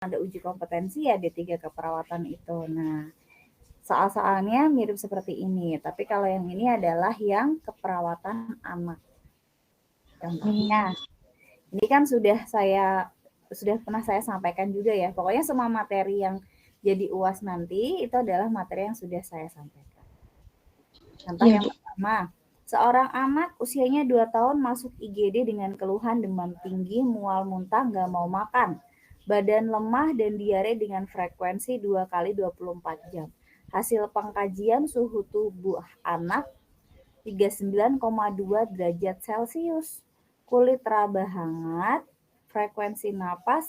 ada uji kompetensi ya D3 keperawatan itu. Nah, soal-soalnya mirip seperti ini, tapi kalau yang ini adalah yang keperawatan anak. Contohnya, ini kan sudah pernah saya sampaikan juga ya. Pokoknya semua materi yang jadi UAS nanti itu adalah materi yang sudah saya sampaikan. Contoh yang pertama, seorang anak usianya 2 tahun masuk IGD dengan keluhan demam tinggi, mual muntah, nggak mau makan. Badan lemah dan diare dengan frekuensi 2 kali 24 jam. Hasil pengkajian suhu tubuh anak 39,2 derajat Celcius. Kulit raba hangat, frekuensi napas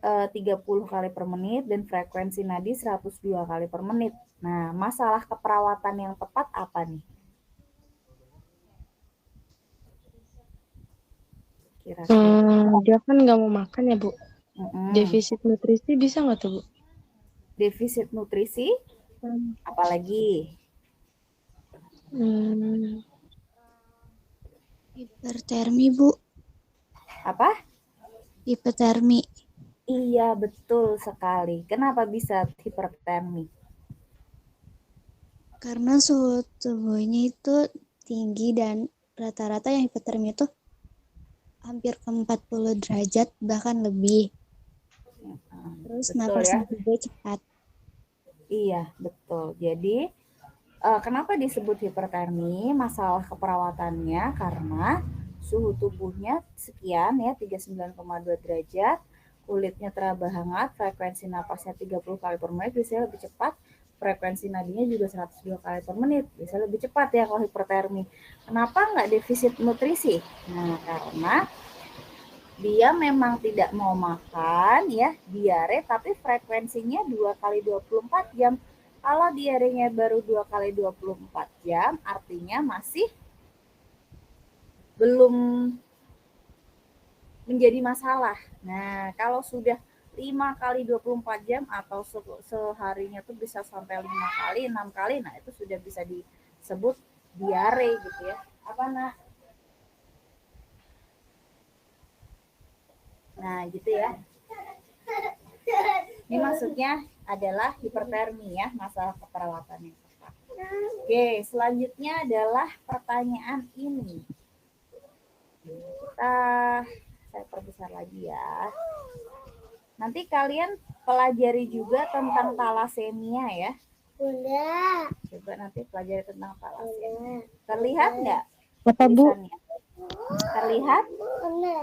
30 kali per menit dan frekuensi nadi 102 kali per menit. Nah, masalah keperawatan yang tepat apa nih? Kira-kira. Dia kan nggak mau makan ya, Bu. Defisit nutrisi bisa nggak tuh, Bu? Defisit nutrisi? Apalagi? Hipertermi, Bu. Apa? Hipertermi. Iya, betul sekali. Kenapa bisa hipertermi? Karena suhu tubuhnya itu tinggi dan rata-rata yang hipertermi itu hampir ke 40 derajat bahkan lebih. Terus napasnya juga cepat. Iya, betul. Jadi kenapa disebut hipertermi? Masalah keperawatannya karena suhu tubuhnya sekian ya, 39,2 derajat, kulitnya teraba hangat, frekuensi napasnya 30 kali per menit, biasanya lebih cepat, frekuensi nadinya juga 102 kali per menit, bisa lebih cepat ya kalau hipertermi. Kenapa nggak defisit nutrisi? Nah, karena dia memang tidak mau makan ya, diare, tapi frekuensinya 2 kali 24 jam. Kalau diarenya baru 2 kali 24 jam, artinya masih belum menjadi masalah. Nah, kalau sudah 5 kali 24 jam atau seharinya tuh bisa sampai 5 kali, 6 kali, nah itu sudah bisa disebut diare gitu ya. Apa, Nak? Nah, gitu ya. Ini maksudnya adalah hipertermi ya, masalah keperawatan yang tepat. Oke, selanjutnya adalah pertanyaan ini. Saya perbesar lagi ya. Nanti kalian pelajari juga tentang talasemia ya. Bunda. Coba nanti pelajari tentang talasemia. Terlihat nggak? Apa, Bu? Terlihat?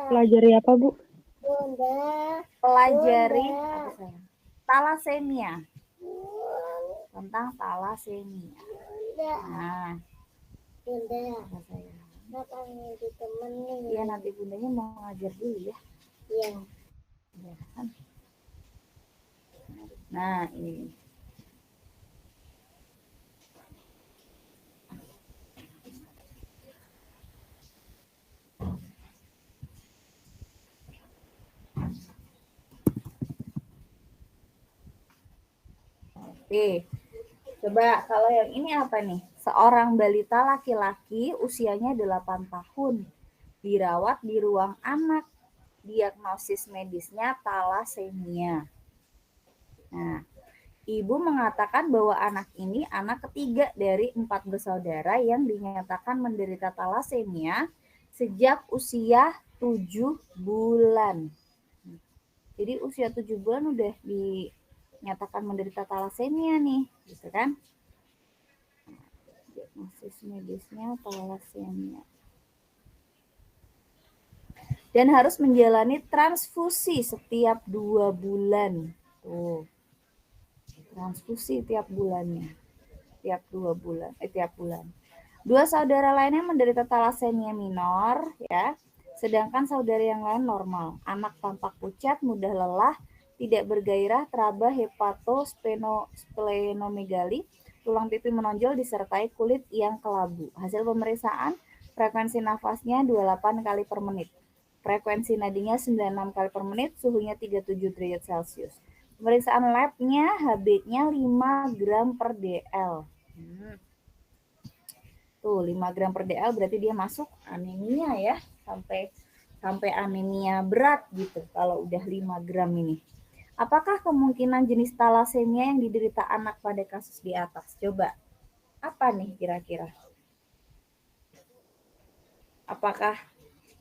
Pelajari apa, Bu? Bunda. Pelajari talasemia. Tentang talasemia. Nah, Bunda. saya. Katanya ditemenin. Iya, nanti bundanya mau ngajar dulu ya. Iya. Nah, ini. Oke. Coba kalau yang ini apa nih? Seorang balita laki-laki usianya 8 tahun. Dirawat di ruang anak. Diagnosis medisnya talasemia. Nah, ibu mengatakan bahwa anak ini anak ketiga dari 4 bersaudara yang dinyatakan menderita talasemia sejak usia 7 bulan. Jadi usia 7 bulan udah dinyatakan menderita talasemia nih, gitu kan? Diagnosis medisnya talasemia. Dan harus menjalani transfusi setiap 2 bulan. Tuh. Transfusi tiap bulannya. Tiap bulan. Dua saudara lainnya menderita talasemia minor ya. Sedangkan saudara yang lain normal. Anak tampak pucat, mudah lelah, tidak bergairah, teraba, hepatosplenomegali, tulang pipi menonjol disertai kulit yang kelabu. Hasil pemeriksaan, frekuensi nafasnya 28 kali per menit. Frekuensi nadinya 96 kali per menit, suhunya 37 derajat Celcius. Pemeriksaan labnya HB-nya 5 gram per DL. Tuh, 5 gram per DL berarti dia masuk anemia ya, sampai sampai anemia berat gitu kalau udah 5 gram ini. Apakah kemungkinan jenis talasemia yang diderita anak pada kasus di atas? Coba, apa nih kira-kira? Apakah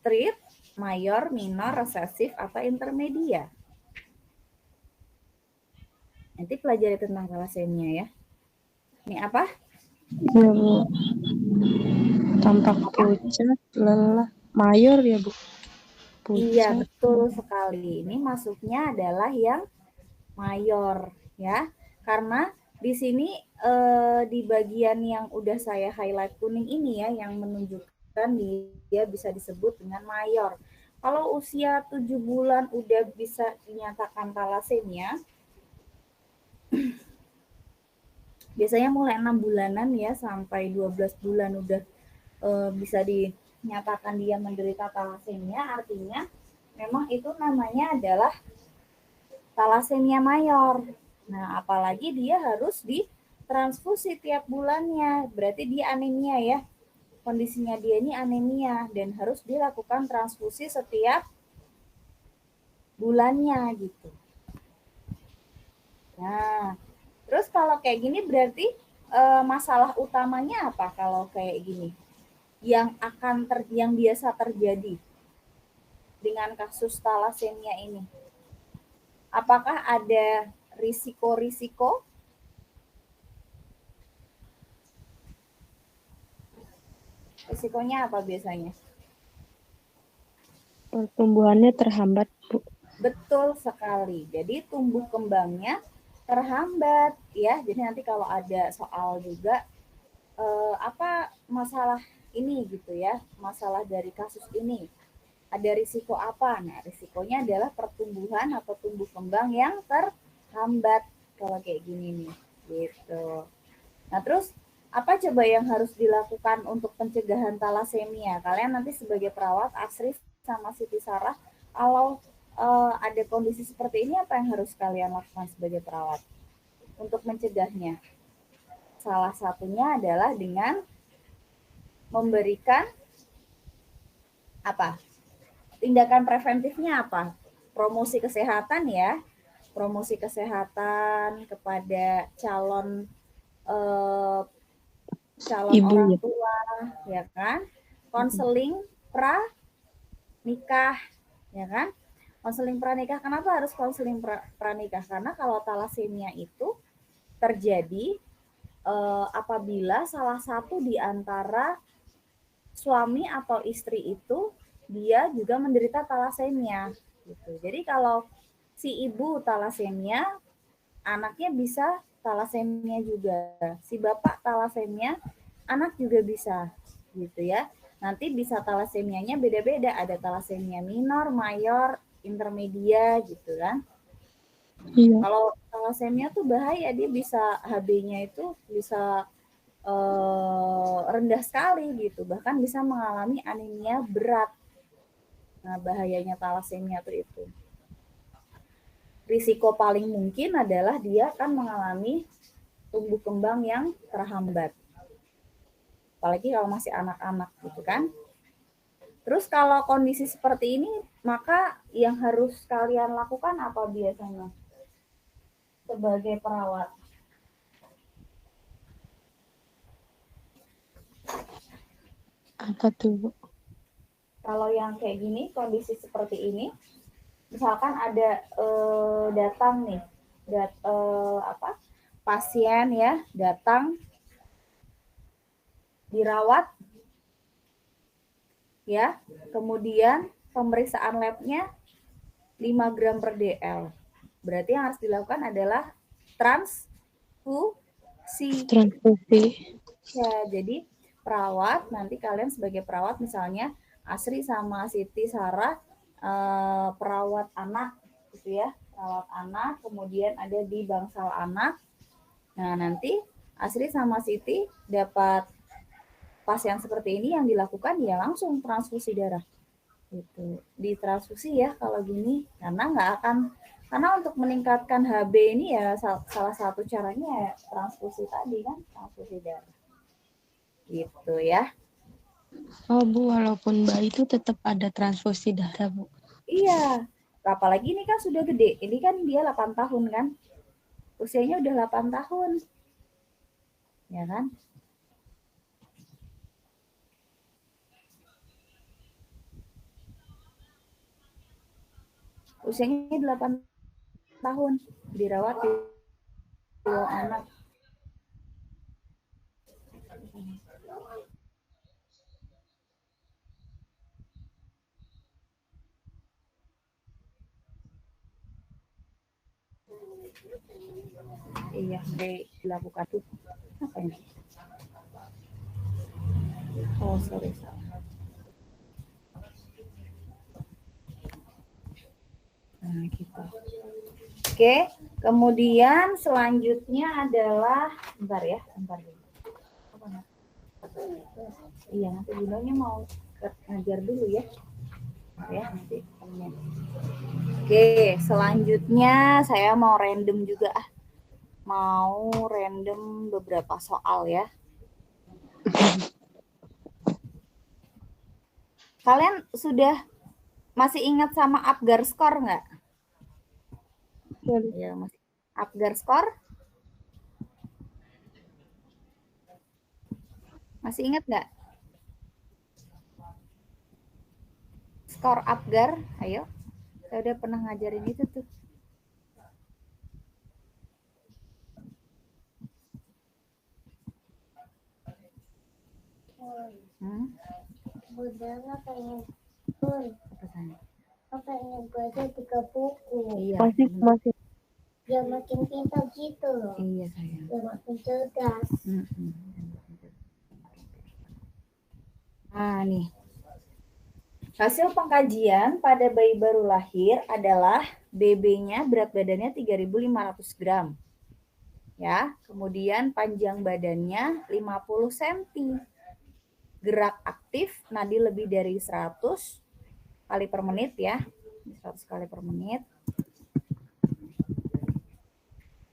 treat, mayor, minor, resesif, atau intermedia? Nanti pelajari tentang talasemia ya. Ini apa? Iya, Bu. Tampak pucat, lelah, mayor ya, Bu. Iya, Pucat. betul sekali. Ini masuknya adalah yang mayor ya. Karena di sini di bagian yang udah saya highlight kuning ini ya yang menunjukkan dia bisa disebut dengan mayor. Kalau usia 7 bulan udah bisa dinyatakan talasemia, biasanya mulai 6 bulanan ya sampai 12 bulan udah bisa dinyatakan dia menderita talasemia, artinya memang itu namanya adalah talasemia mayor. Nah, apalagi dia harus ditransfusi tiap bulannya, berarti dia anemia ya. Kondisinya dia ini anemia dan harus dilakukan transfusi setiap bulannya gitu. Nah, terus kalau kayak gini berarti masalah utamanya apa kalau kayak gini? Yang biasa terjadi dengan kasus talasemia ini? Apakah ada risiko-risiko? Risikonya apa biasanya? Pertumbuhannya terhambat, Bu. Betul sekali. Jadi tumbuh kembangnya terhambat ya. Jadi nanti kalau ada soal juga apa masalah ini gitu ya, masalah dari kasus ini. Ada risiko apa? Nah, risikonya adalah pertumbuhan atau tumbuh kembang yang terhambat kalau kayak gini nih. Gitu. Nah, terus apa coba yang harus dilakukan untuk pencegahan talasemia? Kalian nanti sebagai perawat, Asri sama Siti Sarah, kalau ada kondisi seperti ini, apa yang harus kalian lakukan sebagai perawat untuk mencegahnya? Salah satunya adalah dengan memberikan apa? Tindakan preventifnya apa? Promosi kesehatan ya, promosi kesehatan kepada calon Ibu orang ya. tua, ya kan? Konseling pranikah, ya kan? Konseling pranikah. Kenapa harus konseling pranikah? Karena kalau talasemia itu terjadi apabila salah satu di antara suami atau istri itu dia juga menderita talasemia gitu. Jadi kalau si ibu talasemia, anaknya bisa talasemia juga. Si bapak talasemia, anak juga bisa gitu ya. Nanti bisa talasemianya beda-beda, ada talasemia minor, mayor, intermedia gitu kan. Iya. Kalau talasemia tuh bahaya, dia bisa HB-nya itu bisa rendah sekali gitu, bahkan bisa mengalami anemia berat. Nah, bahayanya talasemia tuh itu. Risiko paling mungkin adalah dia akan mengalami tumbuh kembang yang terhambat. Apalagi kalau masih anak-anak gitu kan. Terus kalau kondisi seperti ini, maka yang harus kalian lakukan apa biasanya sebagai perawat? Apa tuh, Bu? Kalau yang kayak gini, kondisi seperti ini, misalkan ada datang nih, pasien ya datang dirawat ya, kemudian pemeriksaan labnya 5 gram per DL. Berarti yang harus dilakukan adalah transfusi. Ya, jadi perawat, nanti kalian sebagai perawat misalnya Asri sama Siti Sarah perawat anak gitu ya, perawat anak, kemudian ada di bangsal anak. Nah, nanti Asri sama Siti dapat pasien seperti ini, yang dilakukan ya langsung transfusi darah. Gitu. Ditransfusi ya kalau gini, karena untuk meningkatkan HB ini ya salah satu caranya ya transfusi tadi kan, transfusi darah. Gitu ya. Oh Bu, walaupun bayi itu tetap ada transfusi darah Bu. Iya, apalagi ini kan sudah gede. Ini kan dia 8 tahun kan. Usianya udah 8 tahun. Ya kan? Usianya 8 tahun. Dirawat di ruang anak. Iya, dilakukan tuh. Apa ini? Oh, sorry, salah. Nah, gitu. Oke, kemudian selanjutnya adalah, bentar ya, bentar dulu. Iya, nanti Bundanya mau ngajar dulu ya. Ya, nanti. Oke, selanjutnya saya mau random juga mau random beberapa soal ya. Kalian sudah masih ingat sama Apgar Score nggak? Ya, masih. Apgar Score? Masih ingat nggak? Skor Apgar, ayo. Saya udah pernah ngajarin itu tuh. Bunda nggak pengen pun. Apa saya? Pengen baca 3 buku. Iya. Masih. Dia makin pintar gitu. Iya sayang. Dia makin cerdas. Nah nih. Hasil pengkajian pada bayi baru lahir adalah BB-nya berat badannya 3.500 gram. Ya, kemudian panjang badannya 50 cm. Gerak aktif nadi lebih dari 100 kali per menit ya. 100 kali per menit.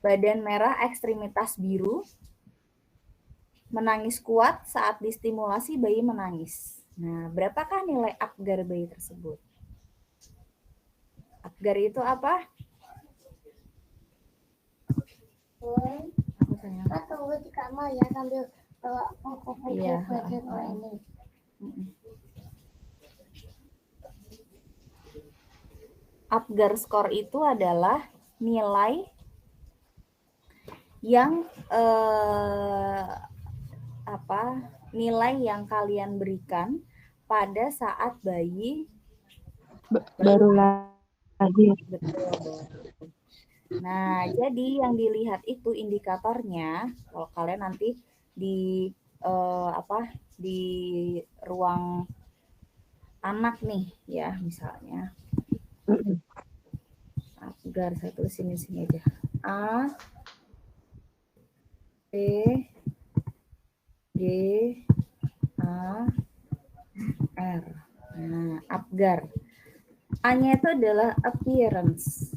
Badan merah, ekstremitas biru. Menangis kuat saat distimulasi bayi menangis. Nah, berapakah nilai Apgar bayi tersebut? Apgar itu apa? Aku sayang. Kak tunggu di kamar ya sambil bawa buku-buku Iya. belajar ini. Apgar Score itu adalah nilai yang nilai yang kalian berikan pada saat bayi baru lahir. Betul. Nah, jadi yang dilihat itu indikatornya, kalau kalian nanti di di ruang anak nih ya, misalnya. Apgar, saya tulisin di sini aja. A P G A R. Nah, Apgar. A-nya itu adalah appearance.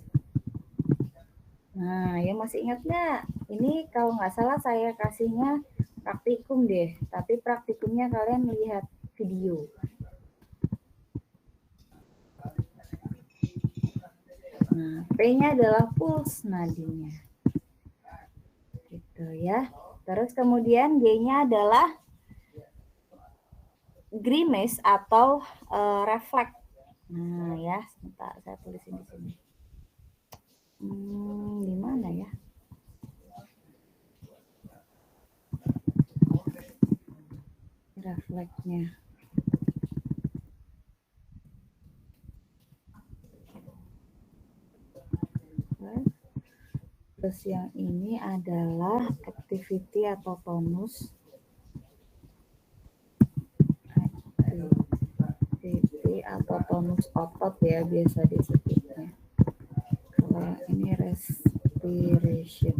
Nah, ya masih ingat nggak? Ini kalau nggak salah saya kasihnya praktikum deh, tapi praktikumnya kalian lihat video. Nah, P-nya adalah pulse nadinya. Gitu ya. Terus kemudian G-nya adalah grimace atau refleks. Nah, ya, sebentar saya tulisin di sini. Di mana ya? Refleksnya. Terus yang ini adalah activity atau tonus. Activity atau tonus otot ya biasa disebutnya. Kalau yang ini respiration.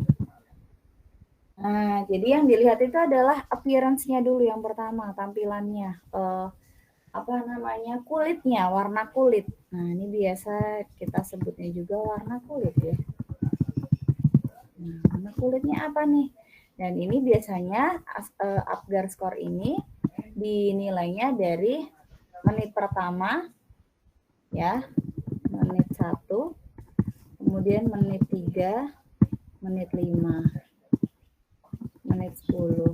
Nah, jadi yang dilihat itu adalah appearance-nya dulu yang pertama, tampilannya. Kulitnya, warna kulit. Nah, ini biasa kita sebutnya juga warna kulit ya. Nah, warna kulitnya apa nih? Dan ini biasanya Apgar Score ini dinilainya dari menit pertama, ya, menit 1, kemudian menit 3, menit 5, menit 10.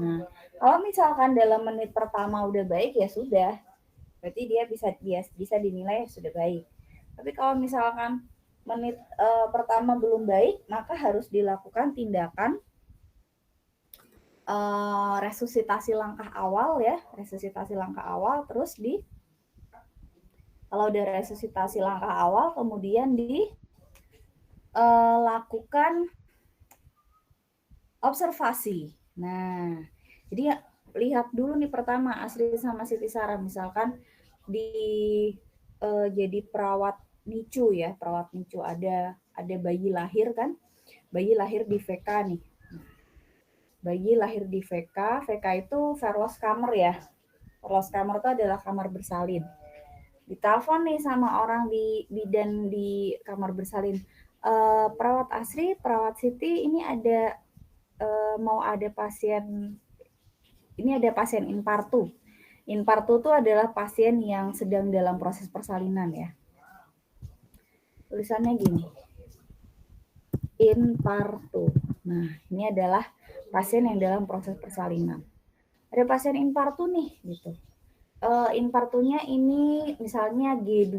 Nah, kalau misalkan dalam menit pertama udah baik ya sudah, berarti dia bisa dinilai sudah baik. Tapi kalau misalkan menit pertama belum baik, maka harus dilakukan tindakan resusitasi langkah awal ya, resusitasi langkah awal, terus kalau udah resusitasi langkah awal kemudian dilakukan observasi. Nah, jadi lihat dulu nih pertama Asri sama Siti Sarah, misalkan jadi perawat NICU ya, perawat NICU ada bayi lahir kan, bayi lahir di VK nih. Bayi lahir di VK, VK itu Verlos Kamar ya. Verlos Kamar itu adalah kamar bersalin. Ditelepon nih sama orang di bidan di kamar bersalin. Perawat Asri, perawat Siti, ini ada mau ada pasien, ini ada pasien infartu. Infartu itu adalah pasien yang sedang dalam proses persalinan ya. Tulisannya gini, infartu. Nah, ini adalah pasien yang dalam proses persalinan. Ada pasien infartu nih, gitu. Infartunya ini misalnya G2,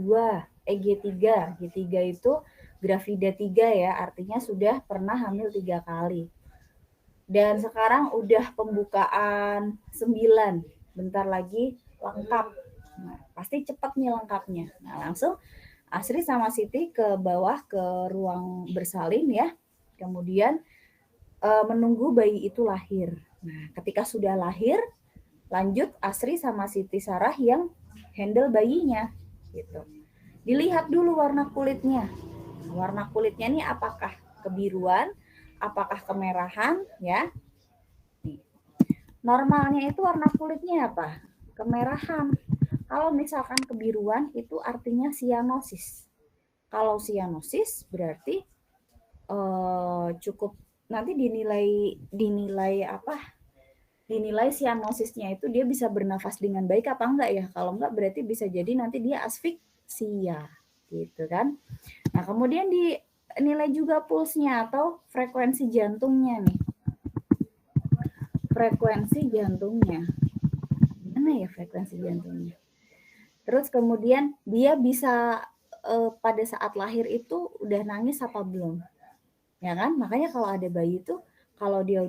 G3. G3 itu gravida 3 ya, artinya sudah pernah hamil 3 kali. Dan sekarang udah pembukaan 9, bentar lagi lengkap. Nah, pasti cepat nih lengkapnya. Nah, langsung Asri sama Siti ke bawah ke ruang bersalin ya. Kemudian menunggu bayi itu lahir. Nah, ketika sudah lahir, lanjut Asri sama Siti Sarah yang handle bayinya gitu. Dilihat dulu warna kulitnya. Warna kulitnya ini apakah kebiruan, apakah kemerahan ya. Normalnya itu warna kulitnya apa? Kemerahan. Kalau misalkan kebiruan itu artinya sianosis. Kalau sianosis berarti cukup nanti dinilai apa? Dinilai sianosisnya itu dia bisa bernafas dengan baik apa enggak ya? Kalau enggak berarti bisa jadi nanti dia asfiksia gitu kan. Nah, kemudian dinilai juga pulsnya atau frekuensi jantungnya nih. Frekuensi jantungnya. Mana ya frekuensi jantungnya? Terus kemudian dia bisa pada saat lahir itu udah nangis apa belum? Ya kan? Makanya kalau ada bayi itu kalau dia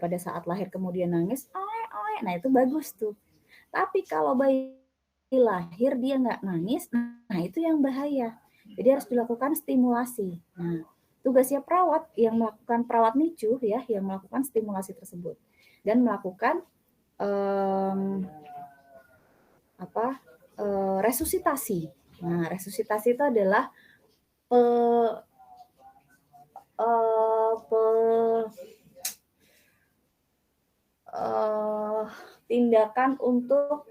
pada saat lahir kemudian nangis, nah itu bagus tuh. Tapi kalau bayi lahir dia nggak nangis, nah itu yang bahaya. Jadi harus dilakukan stimulasi. Nah, tugasnya perawat yang melakukan perawat NICU ya, yang melakukan stimulasi tersebut dan melakukan resusitasi. Nah, resusitasi itu adalah tindakan untuk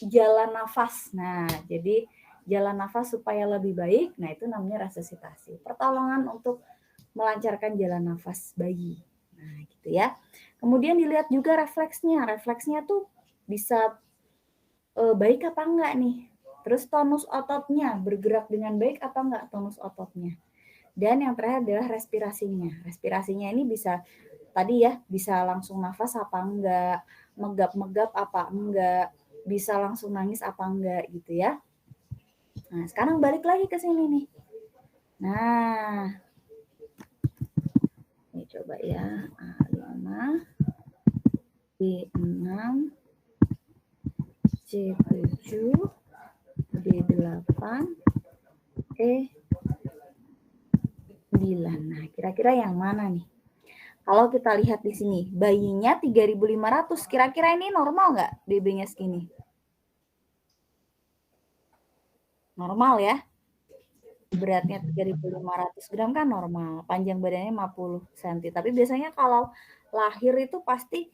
jalan nafas. Nah, jadi jalan nafas supaya lebih baik, nah itu namanya resusitasi. Pertolongan untuk melancarkan jalan nafas bayi. Nah, gitu ya. Kemudian dilihat juga refleksnya. Refleksnya tuh bisa baik apa enggak nih. Terus tonus ototnya, bergerak dengan baik apa enggak tonus ototnya. Dan yang terakhir adalah respirasinya. Respirasinya ini bisa tadi ya, bisa langsung nafas apa enggak, megap-megap apa enggak, bisa langsung nangis apa enggak gitu ya. Nah, sekarang balik lagi ke sini nih. Nah, ini coba ya, A5, B6, C7, D8, E9. Nah, kira-kira yang mana nih? Kalau kita lihat di sini, bayinya 3.500, kira-kira ini normal nggak BB-nya segini? Normal ya? Beratnya 3.500 gram kan normal, panjang badannya 50 cm. Tapi biasanya kalau lahir itu pasti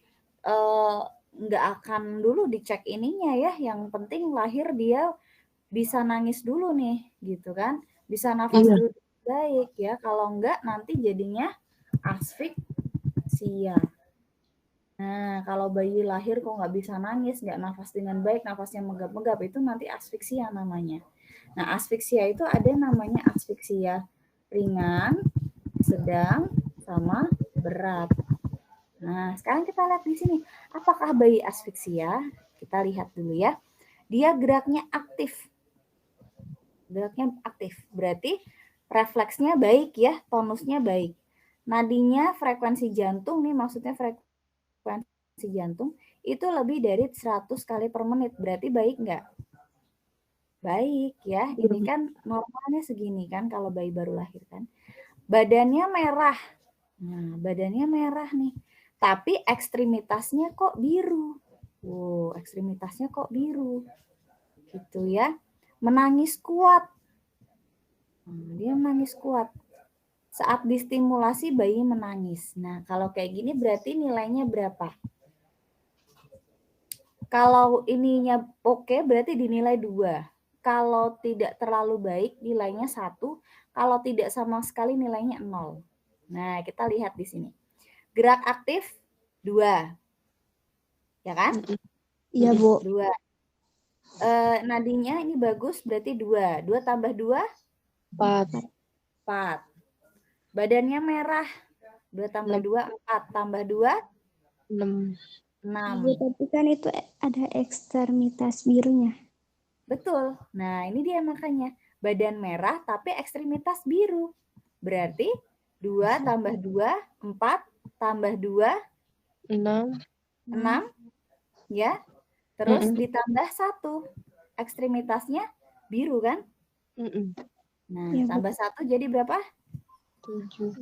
nggak akan dulu dicek ininya ya, yang penting lahir dia bisa nangis dulu nih, gitu kan? Bisa nafas dulu baik ya, kalau enggak nanti jadinya asfiksia. Nah, kalau bayi lahir kok nggak bisa nangis, nggak nafas dengan baik, nafasnya megap-megap, itu nanti asfiksia namanya. Nah, asfiksia itu ada namanya asfiksia ringan, sedang, sama berat. Nah, sekarang kita lihat di sini. Apakah bayi asfiksia? Kita lihat dulu ya. Dia geraknya aktif. Geraknya aktif. Berarti refleksnya baik ya, tonusnya baik. Nadinya frekuensi jantung nih, maksudnya frekuensi jantung itu lebih dari 100 kali per menit. Berarti baik nggak? Baik ya. Ini kan normalnya segini kan kalau bayi baru lahir kan. Badannya merah. Nah, badannya merah nih. Tapi ekstremitasnya kok biru. Wow, ekstremitasnya kok biru. Gitu ya. Menangis kuat. Dia menangis kuat. Saat distimulasi bayi menangis. Nah, kalau kayak gini berarti nilainya berapa? Kalau ininya oke, berarti dinilai 2. Kalau tidak terlalu baik, nilainya 1. Kalau tidak sama sekali, nilainya 0. Nah, kita lihat di sini. Gerak aktif 2. Ya kan? Iya, Bu. 2. Nadinya ini bagus, berarti 2. 2 tambah 2? 4. 4. Badannya merah. 2 tambah 2, 4. Tambah 2? 6. Bu, 6. tapi kan itu ada ekstremitas birunya. Betul. Nah, ini dia makanya. Badan merah tapi ekstremitas biru. Berarti 2 tambah 2, 4 tambah 2, 6. 6. Ya. Terus ditambah 1. Ekstremitasnya biru kan? Nah, Ya, Bu. tambah 1 jadi berapa? 7.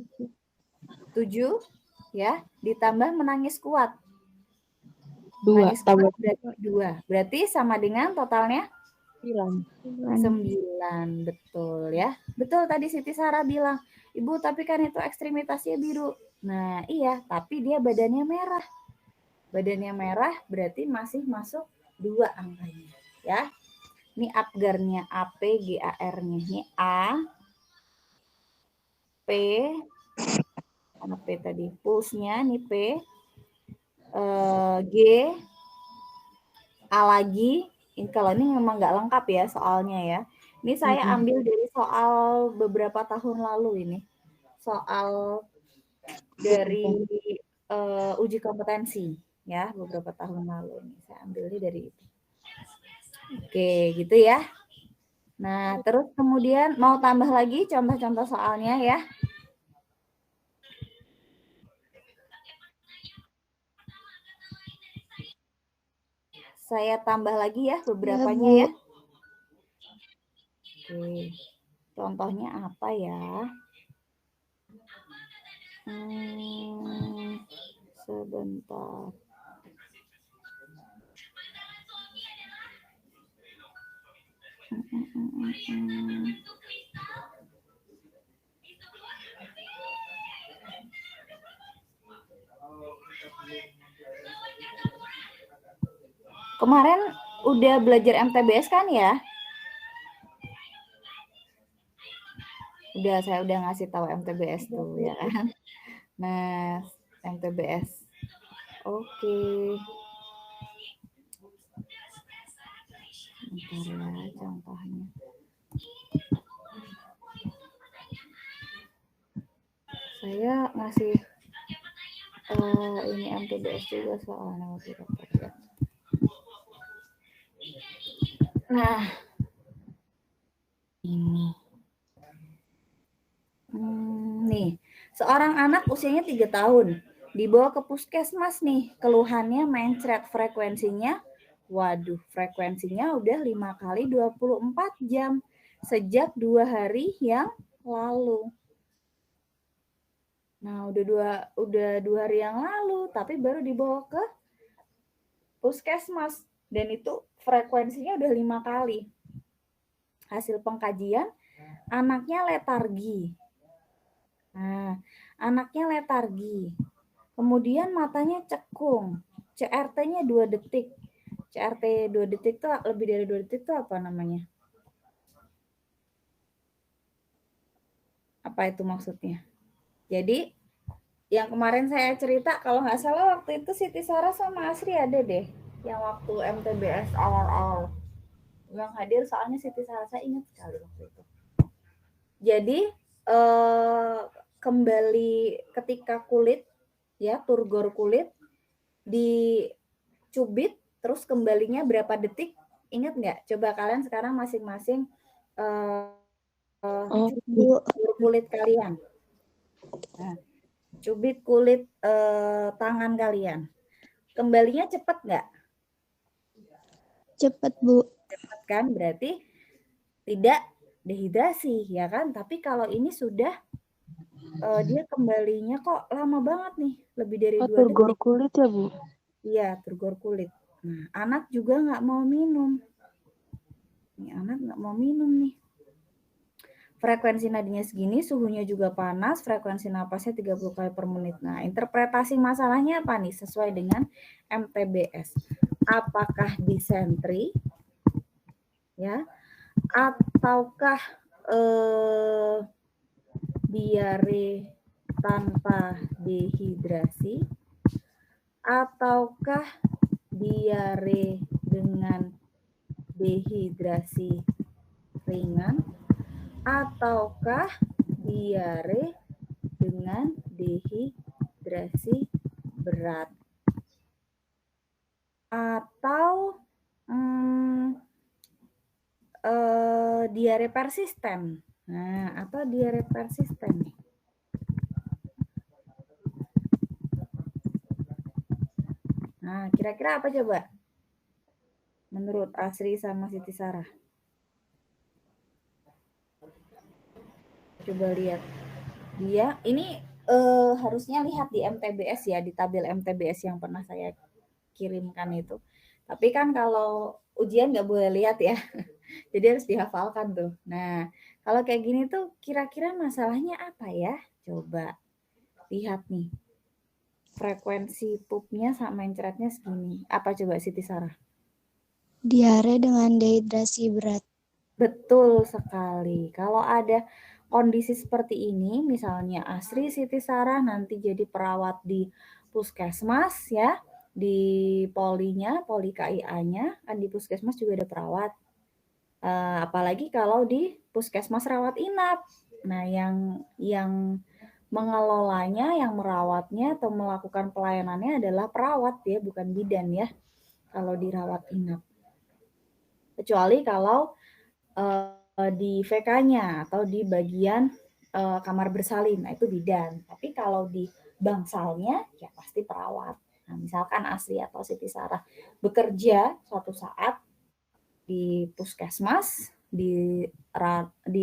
7. Ya. Ditambah menangis kuat. 2 Menangis kuat tambah berarti 2. Berarti sama dengan totalnya? 9. 9, betul ya. Betul tadi Siti Sarah bilang, Ibu tapi kan itu ekstremitasnya biru. Nah iya, tapi dia badannya merah. Badannya merah berarti masih masuk 2 angkanya ya. Ini Apgar-nya, APGAR-nya. Ini A, P, apa tadi? Pulse-nya, ini P, G, A lagi. Ini kalau ini memang nggak lengkap ya soalnya ya. Ini saya ambil dari soal beberapa tahun lalu ini. Soal dari uji kompetensi ya beberapa tahun lalu ini. Saya ambilnya dari itu. Oke, gitu ya. Nah, terus kemudian mau tambah lagi contoh-contoh soalnya ya. Saya tambah lagi ya beberapanya ya. Oke. Contohnya apa ya? Sebentar. Kemarin udah belajar MTBS kan ya? Saya udah ngasih tahu MTBS tuh ya kan. Nah, MTBS. Oke. Bentar ya contohnya. Saya ngasih ini MTBS juga soalnya waktu itu. Nah, ini. Nih, seorang anak usianya 3 tahun dibawa ke puskesmas nih, keluhannya mencret, frekuensinya, waduh, frekuensinya udah 5 kali 24 jam sejak 2 hari yang lalu. Nah, udah 2 hari yang lalu, tapi baru dibawa ke puskesmas dan itu frekuensinya udah 5 kali. Hasil pengkajian, anaknya letargi. Nah, anaknya letargi. Kemudian matanya cekung. CRT-nya 2 detik. CRT 2 detik itu lebih dari 2 detik itu apa namanya? Apa itu maksudnya? Jadi yang kemarin saya cerita, kalau nggak salah waktu itu Siti Sarah sama Asri ada deh, yang waktu MTBS awal-awal. Yang hadir soalnya Siti Sarah, saya ingat sekali waktu itu. Jadi kembali ketika kulit, ya turgor kulit, dicubit, terus kembalinya berapa detik, ingat nggak? Coba kalian sekarang masing-masing cubit kulit kalian. Nah, cubit kulit tangan kalian. Kembalinya cepat nggak? Cepat, Bu. Cepat kan, berarti tidak dehidrasi, ya kan? Tapi kalau ini sudah dia kembalinya kok lama banget nih, lebih dari 2 turgor detik. kulit ya, Bu? Iya, turgor kulit. Nah, anak juga nggak mau minum. Ini anak nggak mau minum nih. Frekuensi nadinya segini, suhunya juga panas, frekuensi napasnya 30 kali per menit. Nah, interpretasi masalahnya apa nih sesuai dengan MTBS? Apakah disentri, ya, ataukah diare tanpa dehidrasi, ataukah diare dengan dehidrasi ringan, ataukah diare dengan dehidrasi berat, atau diare persisten. Nah, atau diare persisten. Nah, kira-kira apa coba? Menurut Asri sama Siti Sarah. Coba lihat. Dia ini harusnya lihat di MTBS ya, di tabel MTBS yang pernah saya kirimkan itu. Tapi kan kalau ujian nggak boleh lihat ya. Jadi harus dihafalkan tuh. Nah, kalau kayak gini tuh kira-kira masalahnya apa ya? Coba lihat nih. Frekuensi pupnya sama mencretnya segini. Apa coba Siti Sarah? Diare dengan dehidrasi berat. Betul sekali. Kalau ada kondisi seperti ini, misalnya Asri Siti Sarah nanti jadi perawat di puskesmas ya, di polinya, poli KIA-nya, kan di puskesmas juga ada perawat. Apalagi kalau di puskesmas rawat inap. Nah, yang mengelolanya, yang merawatnya atau melakukan pelayanannya adalah perawat ya, bukan bidan ya. Kalau di rawat inap. Kecuali kalau di VK-nya atau di bagian kamar bersalin, nah itu bidan. Tapi kalau di bangsalnya ya pasti perawat. Nah, misalkan Asri atau Siti Sarah bekerja suatu saat di puskesmas, di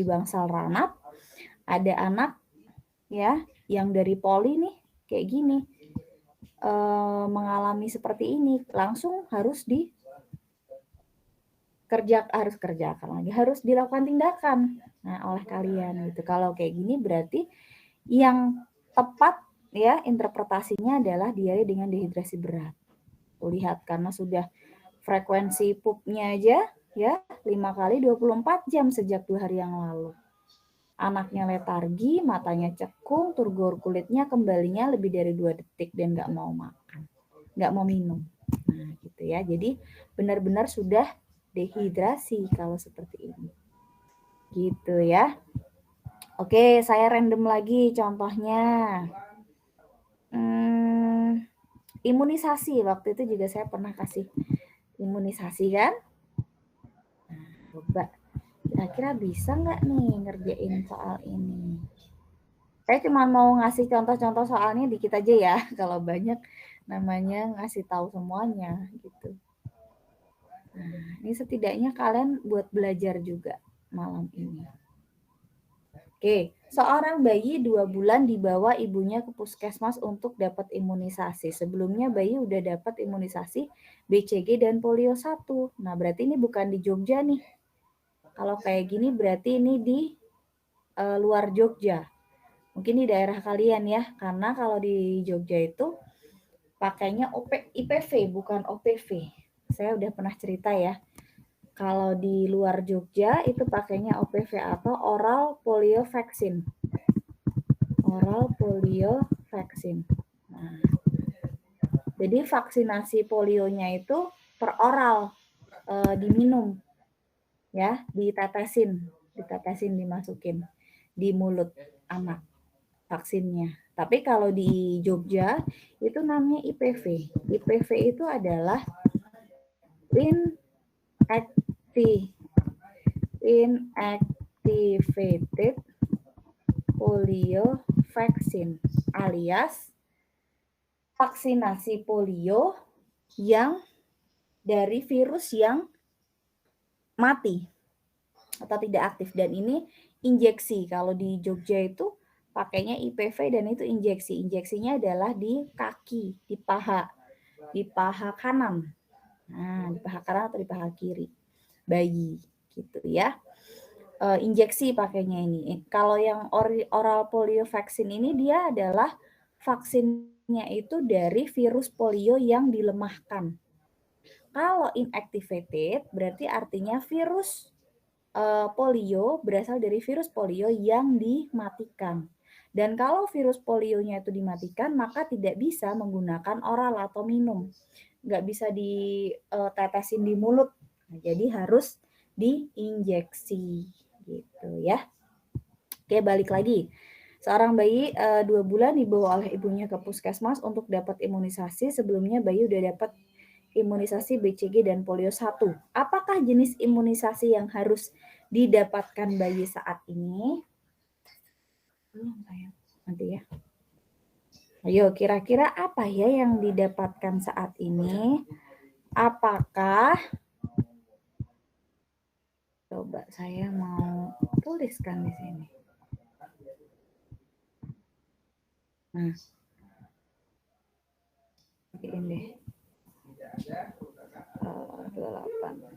bangsal ranap, ada anak ya yang dari poli nih kayak gini mengalami seperti ini, langsung harus harus dilakukan tindakan oleh kalian gitu. Kalau kayak gini berarti yang tepat ya interpretasinya adalah diare dengan dehidrasi berat. Lihat karena sudah frekuensi pupnya aja ya 5 kali 24 jam sejak 2 hari yang lalu. Anaknya letargi, matanya cekung, turgor kulitnya kembalinya lebih dari 2 detik dan nggak mau makan, nggak mau minum. Nah gitu ya, jadi benar-benar sudah dehidrasi kalau seperti ini. Gitu ya. Oke, saya random lagi contohnya. Imunisasi, waktu itu juga saya pernah kasih imunisasi kan. Nah, coba kira-kira bisa nggak nih ngerjain soal ini. Saya cuma mau ngasih contoh-contoh soalnya dikit aja ya. Kalau banyak namanya ngasih tahu semuanya gitu. Nah, ini setidaknya kalian buat belajar juga malam ini. Oke, seorang bayi 2 bulan dibawa ibunya ke puskesmas untuk dapat imunisasi. Sebelumnya bayi udah dapat imunisasi BCG dan polio 1. Nah, berarti ini bukan di Jogja nih. Kalau kayak gini berarti ini di luar Jogja. Mungkin di daerah kalian ya, karena kalau di Jogja itu pakainya IPV bukan OPV. Saya udah pernah cerita ya. Kalau di luar Jogja itu pakainya OPV atau oral polio vaccine. Oral polio vaksin. Nah, jadi vaksinasi polionya itu per oral, diminum, ya, ditetesin, dimasukin di mulut anak vaksinnya. Tapi kalau di Jogja itu namanya IPV. IPV itu adalah inactivated polio vaccine, alias vaksinasi polio yang dari virus yang mati atau tidak aktif, dan ini injeksi. Kalau di Jogja itu pakainya IPV dan itu injeksi. Injeksinya adalah di kaki, di paha kanan. Nah, di paha kanan atau di paha kiri bayi gitu ya. Injeksi pakainya ini. Kalau yang oral polio vaksin ini dia adalah vaksinnya itu dari virus polio yang dilemahkan. Kalau inactivated berarti artinya virus polio berasal dari virus polio yang dimatikan. Dan kalau virus polionya itu dimatikan, maka tidak bisa menggunakan oral atau minum. Nggak bisa ditetesin di mulut. Nah, jadi harus diinjeksi gitu ya. Oke, balik lagi. Seorang bayi 2 bulan dibawa oleh ibunya ke puskesmas untuk dapat imunisasi. Sebelumnya bayi udah dapat imunisasi BCG dan polio 1. Apakah jenis imunisasi yang harus didapatkan bayi saat ini? Belum sayang, nanti ya. Ayo, kira-kira apa ya yang didapatkan saat ini? Apakah, coba saya mau tuliskan di sini. Nah, ini 28.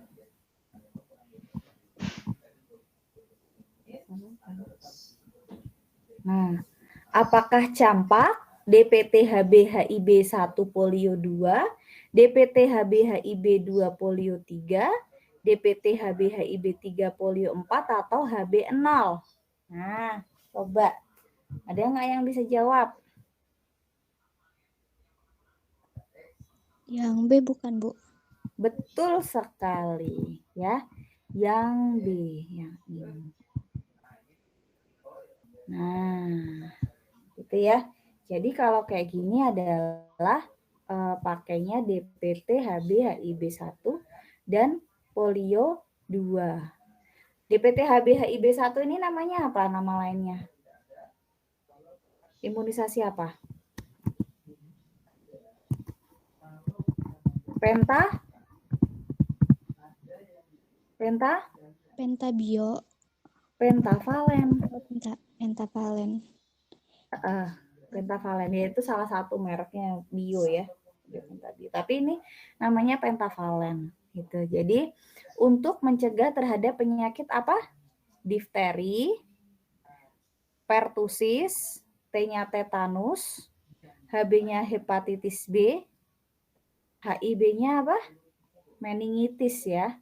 Nah, apakah campak, DPT HB HIB 1 polio 2, DPT HB HIB 2 polio 3, DPT HB HIB 3 polio 4, atau HB 0? Nah, coba. Ada nggak yang bisa jawab? Yang B bukan, Bu? Betul sekali, ya. Yang B, yang ini. Nah, gitu ya. Jadi kalau kayak gini adalah pakainya DPT HB HIB 1 dan polio 2. DPT HB HIB 1 ini namanya apa? Nama lainnya? Imunisasi apa? Pentabio. Pentavalen. Pentavalen. Pentavalen ya, itu salah satu mereknya bio ya. Tapi ini namanya pentavalen gitu. Jadi untuk mencegah terhadap penyakit apa? Difteri, pertusis, T-nya tetanus, HB-nya hepatitis B, HIB-nya apa? Meningitis ya.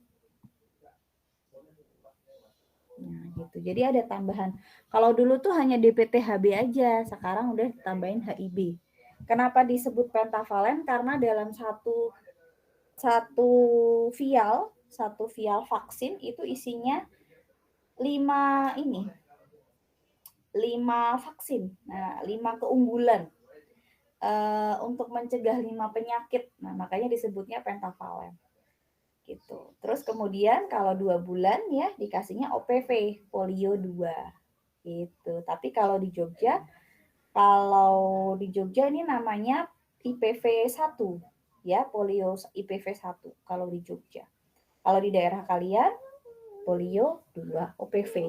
Nah, gitu. Jadi ada tambahan. Kalau dulu tuh hanya DPT HB aja, sekarang udah ditambahin HIB. Kenapa disebut pentavalen? Karena dalam satu vial vaksin itu isinya 5 vaksin. Nah, 5 keunggulan untuk mencegah 5 penyakit. Nah, makanya disebutnya pentavalen. Gitu. Terus kemudian kalau 2 bulan ya dikasihnya OPV, polio 2. Gitu. Tapi kalau di Jogja ini namanya IPV 1 ya, polio IPV 1 kalau di Jogja. Kalau di daerah kalian polio 2 OPV.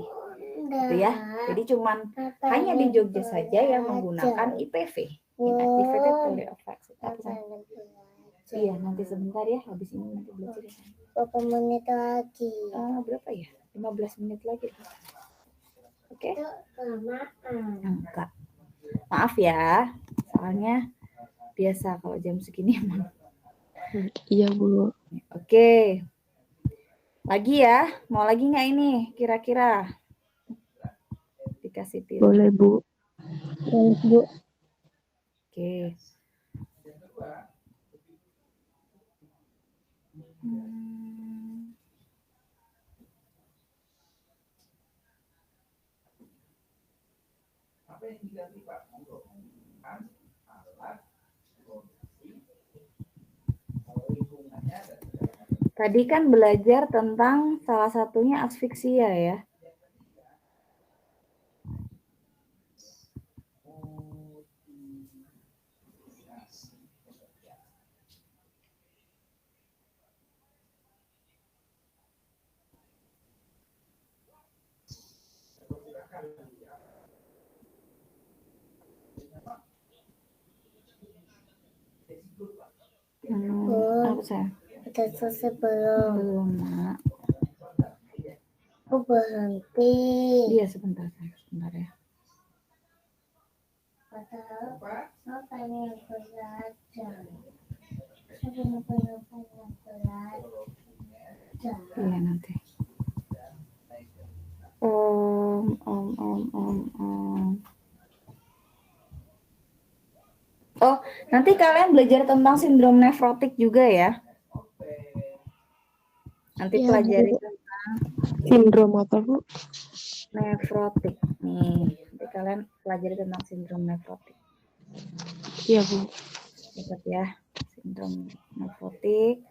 Gitu ya. Jadi cuman hanya di Jogja saja yang menggunakan IPV, inactivated polio vaccine. Iya, nanti sebentar ya, habis ini nanti belajar. Berapa menit lagi? Berapa ya? 15 menit lagi. Oke? Enggak. Maaf ya, soalnya biasa kalau jam segini emang. Iya, Bu. Oke. Lagi ya, mau lagi nggak ini kira-kira? Dikasih pilih. Boleh, Bu. Boleh, Bu. Oke. Tadi kan belajar tentang salah satunya asfiksia ya. Apa saya? Udah selesai belum? Belum, Nak. Aku berhenti. Iya, sebentar ya. Padahal saya pengen belajar. Saya pengen belajar. Iya, nanti. Oh, nanti kalian belajar tentang sindrom nefrotik juga ya. Nanti Iya, pelajari Bu. tentang Sindrom apa, Bu? nefrotik. Nih, nanti kalian pelajari tentang sindrom nefrotik. Iya, Bu. Ingat ya, sindrom nefrotik.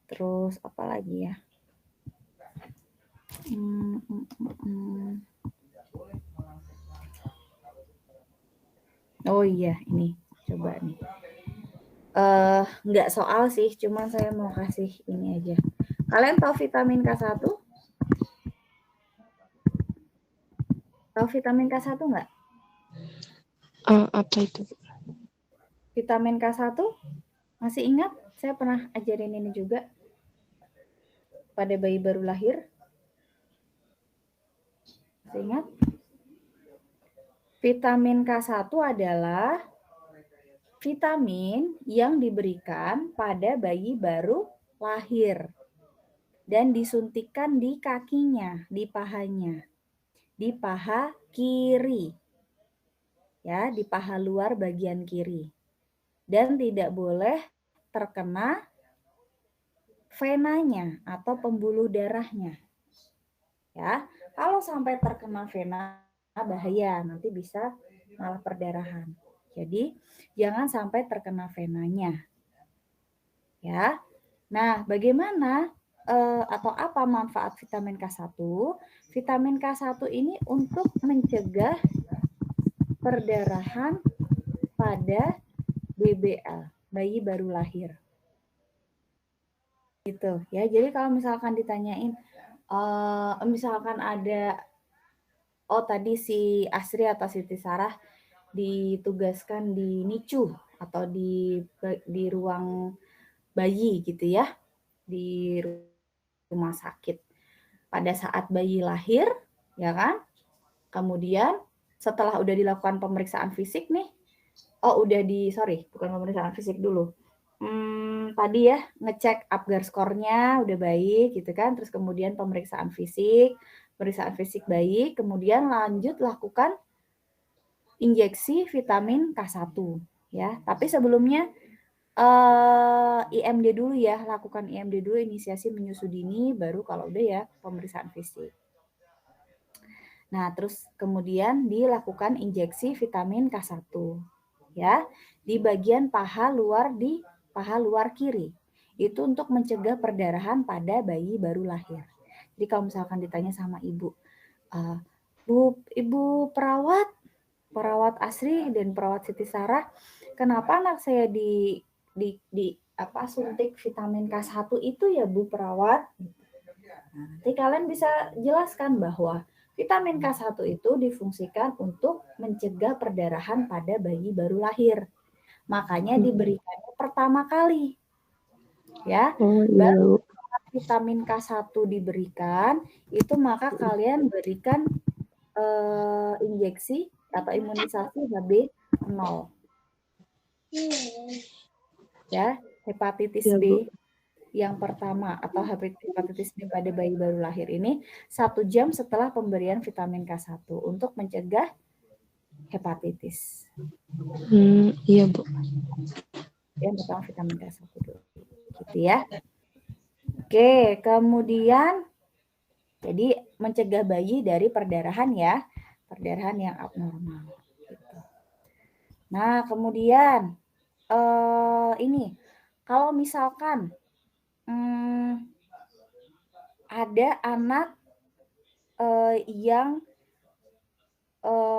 Terus apa lagi ya? Oh iya, ini coba nih. Nggak soal sih, cuman saya mau kasih ini aja. Kalian tahu vitamin K1? Tahu vitamin K1 nggak? Apa itu? Vitamin K1? Masih ingat? Saya pernah ajarin ini juga pada bayi baru lahir. Masih ingat? Vitamin K1 adalah vitamin yang diberikan pada bayi baru lahir dan disuntikan di kakinya, di pahanya, di paha kiri, ya, di paha luar bagian kiri, dan tidak boleh terkena venanya atau pembuluh darahnya, ya. Kalau sampai terkena vena bahaya, nanti bisa malah perdarahan. Jadi jangan sampai terkena venanya, ya. Nah, bagaimana atau apa manfaat vitamin K1? Vitamin K1 ini untuk mencegah perdarahan pada BBL, bayi baru lahir. Gitu ya. Jadi kalau misalkan ditanyain, misalkan ada, tadi si Asri atau Siti Sarah ditugaskan di NICU atau di ruang bayi gitu ya, di rumah sakit pada saat bayi lahir, ya kan? Kemudian setelah udah dilakukan pemeriksaan fisik nih, bukan pemeriksaan fisik dulu. Tadi ya ngecek Apgar skornya udah baik gitu kan, terus kemudian pemeriksaan fisik baik, kemudian lanjut lakukan injeksi vitamin K1 ya. Tapi sebelumnya IMD dulu ya, lakukan IMD dulu, inisiasi menyusu dini, baru kalau udah ya pemeriksaan fisik. Nah, terus kemudian dilakukan injeksi vitamin K1 ya di bagian paha luar kiri. Itu untuk mencegah perdarahan pada bayi baru lahir. Jadi kalau misalkan ditanya sama ibu, ibu perawat Asri dan perawat Siti Sarah, kenapa anak saya suntik vitamin K1 itu ya Bu perawat? Nah, nanti kalian bisa jelaskan bahwa vitamin K1 itu difungsikan untuk mencegah perdarahan pada bayi baru lahir. Makanya diberikannya pertama kali. Ya. Baru vitamin K1 diberikan, itu maka kalian berikan injeksi atau imunisasi HB0. Ya, hepatitis B yang pertama atau hepatitis B pada bayi baru lahir ini 1 jam setelah pemberian vitamin K1 untuk mencegah hepatitis. Iya, Bu. Yang pertama vitamin K1 dulu. Gitu ya. Oke, kemudian jadi mencegah bayi dari perdarahan ya. Perdarahan yang abnormal. Gitu. Nah, kemudian ini kalau misalkan ada anak yang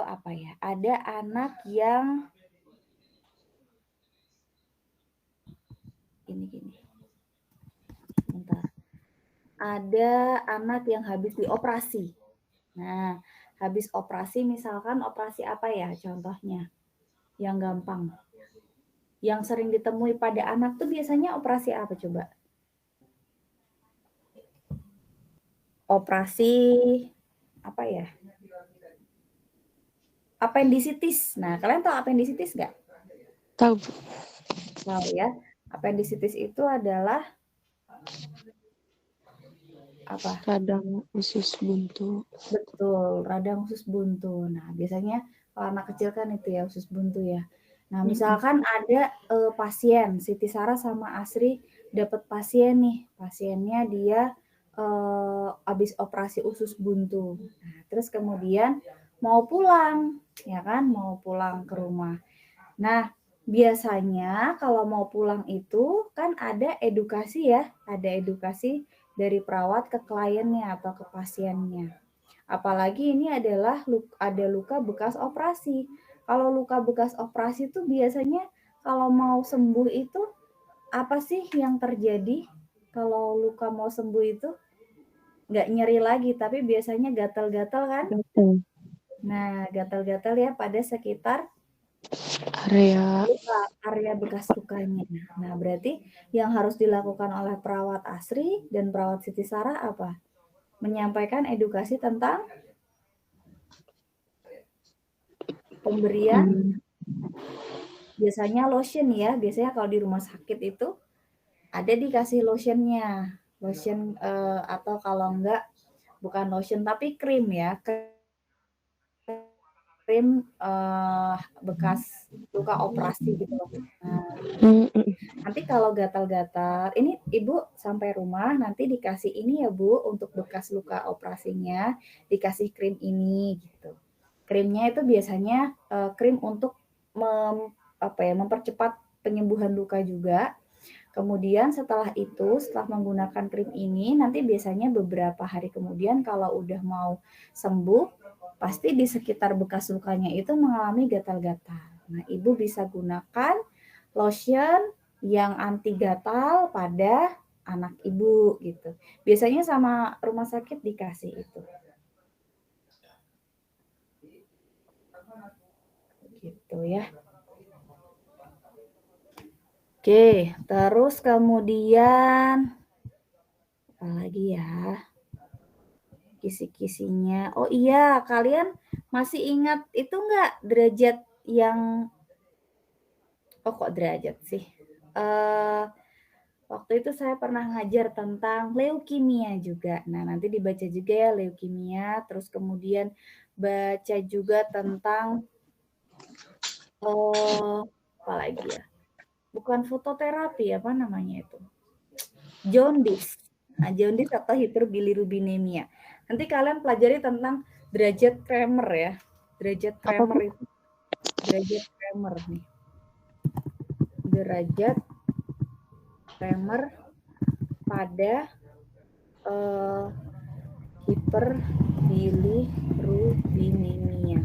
apa ya? Ada anak yang gini. Bentar. Ada anak yang habis dioperasi. Nah, habis operasi misalkan operasi apa ya contohnya? Yang gampang. Yang sering ditemui pada anak tuh biasanya operasi apa coba? Operasi apa ya? Apendisitis. Nah, kalian tahu apendisitis nggak? Tahu, Bu. Tahu ya. Apendisitis itu adalah apa? Radang usus buntu. Betul, radang usus buntu. Nah, biasanya kalau anak kecil kan itu ya usus buntu ya. Nah, misalkan ada pasien, Siti Sarah sama Asri dapat pasien nih. Pasiennya dia habis operasi usus buntu. Nah, terus kemudian mau pulang, ya kan? Mau pulang ke rumah. Nah, biasanya kalau mau pulang itu kan ada edukasi ya, ada edukasi dari perawat ke kliennya atau ke pasiennya. Apalagi ini adalah ada luka bekas operasi. Kalau luka bekas operasi itu biasanya kalau mau sembuh itu apa sih yang terjadi? Kalau luka mau sembuh itu nggak nyeri lagi, tapi biasanya gatal-gatal kan? Gatal. Nah, gatal-gatal ya pada sekitar Area area bekas lukanya. Nah, berarti yang harus dilakukan oleh perawat Asri dan perawat Siti Sarah apa? Menyampaikan edukasi tentang pemberian biasanya lotion ya. Biasanya kalau di rumah sakit itu ada dikasih lotionnya. Lotion atau kalau enggak bukan lotion tapi krim ya. Krim bekas luka operasi gitu loh. Nah, nanti kalau gatal-gatal, ini Ibu sampai rumah nanti dikasih ini ya Bu untuk bekas luka operasinya, dikasih krim ini gitu. Krimnya itu biasanya krim untuk mempercepat penyembuhan luka juga. Kemudian setelah itu, setelah menggunakan krim ini, nanti biasanya beberapa hari kemudian kalau udah mau sembuh, pasti di sekitar bekas lukanya itu mengalami gatal-gatal. Nah, Ibu bisa gunakan lotion yang anti gatal pada anak Ibu gitu. Biasanya sama rumah sakit dikasih itu. Gitu ya. Oke, terus kemudian apa lagi ya? Kisi-kisinya. Oh iya, kalian masih ingat itu enggak derajat yang kok derajat sih? Waktu itu saya pernah ngajar tentang leukemia juga. Nah, nanti dibaca juga ya leukemia, terus kemudian baca juga tentang apa lagi ya? Bukan fototerapi, apa namanya itu? Jaundice. Nah, jaundice atau hiperbilirubinemia. Nanti kalian pelajari tentang derajat Kramer ya. Derajat Kramer itu derajat Kramer nih. Derajat Kramer pada hiperbilirubinemia.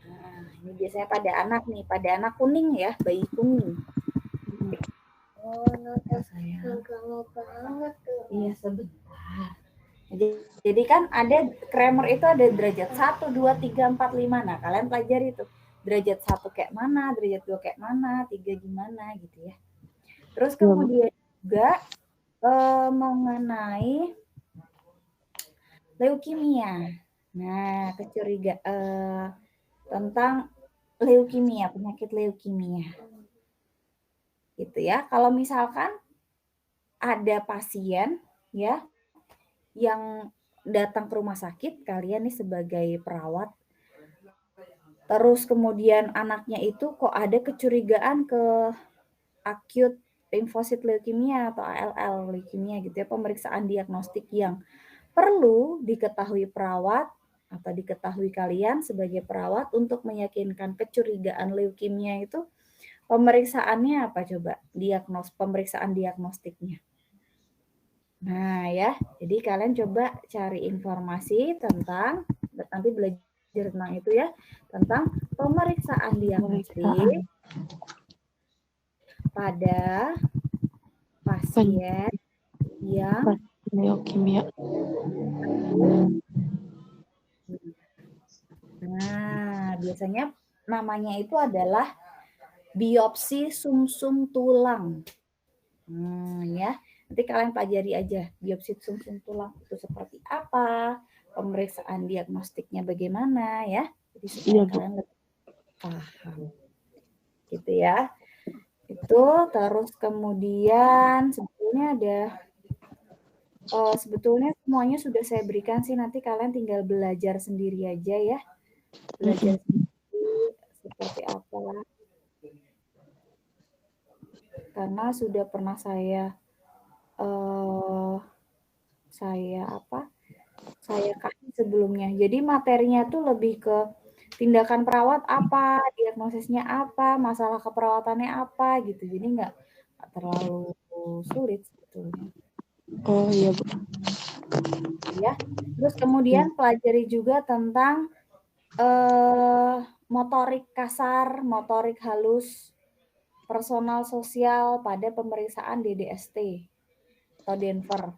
Nah, ini biasanya pada anak nih, pada anak kuning ya, bayi kuning. Oh, nonton Saya. lama banget tuh. Iya, sebentar. Jadi kan ada Kramer itu ada derajat 1, 2, 3, 4, 5. Nah, kalian pelajari itu. Derajat 1 kayak mana, derajat 2 kayak mana, 3 gimana gitu ya. Terus kemudian juga mengenai leukemia. Nah, tentang leukemia, penyakit leukemia. Gitu ya. Kalau misalkan ada pasien ya yang datang ke rumah sakit, kalian nih sebagai perawat Terus kemudian anaknya itu kok ada kecurigaan ke acute lymphocyte leukemia atau ALL leukemia gitu ya, pemeriksaan diagnostik yang perlu diketahui perawat atau diketahui kalian sebagai perawat untuk meyakinkan kecurigaan leukemia itu pemeriksaannya apa coba? Pemeriksaan diagnostiknya. Nah ya, jadi kalian coba cari informasi tentang, nanti belajar tentang itu ya, tentang pemeriksaan diagnostik pada pasien yang leukemia. Nah, biasanya namanya itu adalah biopsi sumsum tulang. Ya, nanti kalian pelajari aja biopsi sumsum tulang itu seperti apa, pemeriksaan diagnostiknya bagaimana ya. Jadi supaya kalian lebih paham. Gitu ya. Itu terus kemudian sebetulnya semuanya sudah saya berikan sih, nanti kalian tinggal belajar sendiri aja ya. Belajar sendiri seperti apa. Karena sudah pernah saya kasih sebelumnya. Jadi materinya tuh lebih ke tindakan perawat apa, diagnosisnya apa, masalah keperawatannya apa gitu. Jadi nggak terlalu sulit sebetulnya. Oh iya Bu. Ya. Terus kemudian pelajari juga tentang motorik kasar, motorik halus, personal sosial pada pemeriksaan DDST atau Denver.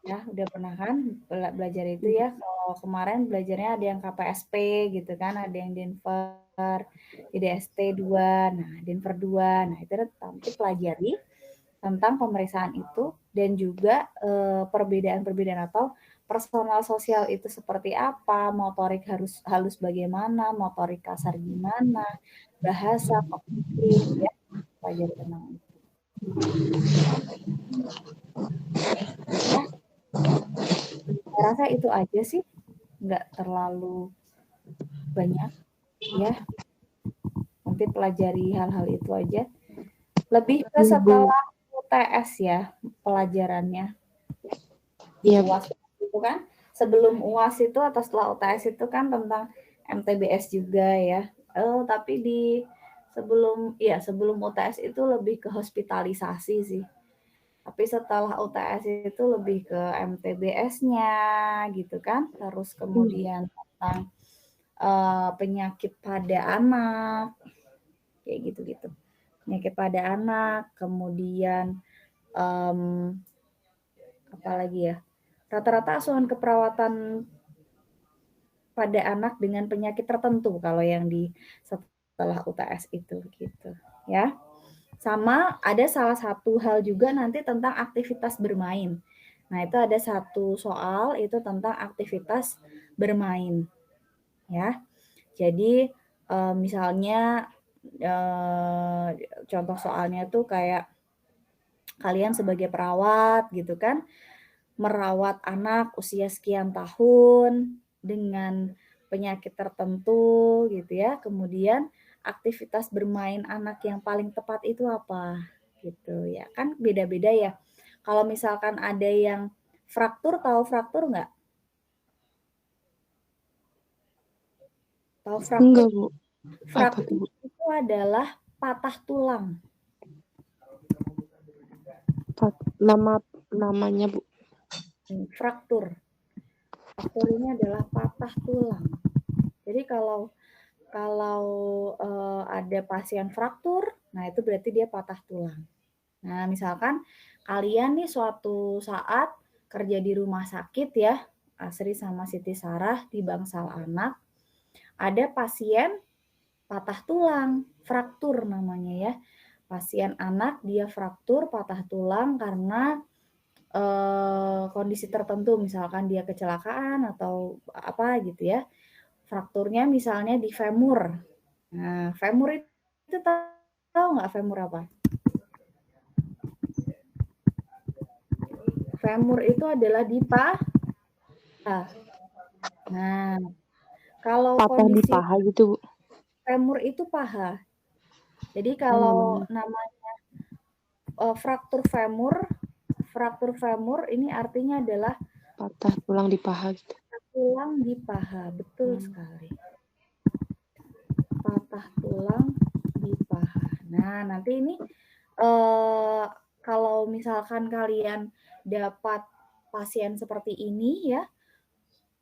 Ya, udah pernah kan belajar itu ya? Kalau kemarin belajarnya ada yang KPSP gitu kan, ada yang Denver, DDST 2, nah Denver 2. Nah, itu nanti pelajari tentang pemeriksaan itu dan juga perbedaan-perbedaan atau personal sosial itu seperti apa, motorik halus bagaimana, motorik kasar gimana, bahasa, kognitif ya, pelajari tentang itu. Ya. Saya rasa itu aja sih, nggak terlalu banyak ya. Nanti pelajari hal-hal itu aja. Lebih ke setelah UTS ya pelajarannya. Di UAS itu kan, sebelum UAS itu atau setelah UTS itu kan tentang MTBS juga ya. Tapi sebelum UTS itu lebih ke hospitalisasi sih. Tapi setelah UTS itu lebih ke MTBS-nya gitu kan. Terus kemudian tentang penyakit pada anak, kayak gitu-gitu. Penyakit pada anak, kemudian apa lagi ya? Rata-rata asuhan keperawatan pada anak dengan penyakit tertentu kalau yang di setelah UTS itu gitu ya. Sama ada salah satu hal juga nanti tentang aktivitas bermain. Nah, itu ada satu soal itu tentang aktivitas bermain. Ya. Jadi misalnya contoh soalnya tuh kayak kalian sebagai perawat gitu kan, merawat anak usia sekian tahun dengan penyakit tertentu gitu ya. Kemudian aktivitas bermain anak yang paling tepat itu apa gitu ya. Kan beda-beda ya. Kalau misalkan ada yang fraktur, tahu fraktur nggak? Tahu fraktur? Enggak, Bu. Fraktur itu adalah patah tulang. Namanya, Bu. Fraktur. Fraktur ini adalah patah tulang. Jadi kalau ada pasien fraktur, nah itu berarti dia patah tulang. Nah, misalkan kalian nih suatu saat kerja di rumah sakit ya, Asri sama Siti Sarah di bangsal anak, ada pasien patah tulang, fraktur namanya ya. Pasien anak dia fraktur, patah tulang karena kondisi tertentu, misalkan dia kecelakaan atau apa gitu ya. Frakturnya misalnya di femur. Nah, femur itu tahu nggak femur apa? Femur itu adalah di paha. Nah, Kalau Patah di kondisi paha gitu, Bu. femur itu paha. Jadi kalau namanya fraktur femur ini artinya adalah Patah tulang di paha gitu. tulang di paha, betul sekali. Patah tulang di paha. Nah, nanti ini kalau misalkan kalian dapat pasien seperti ini ya,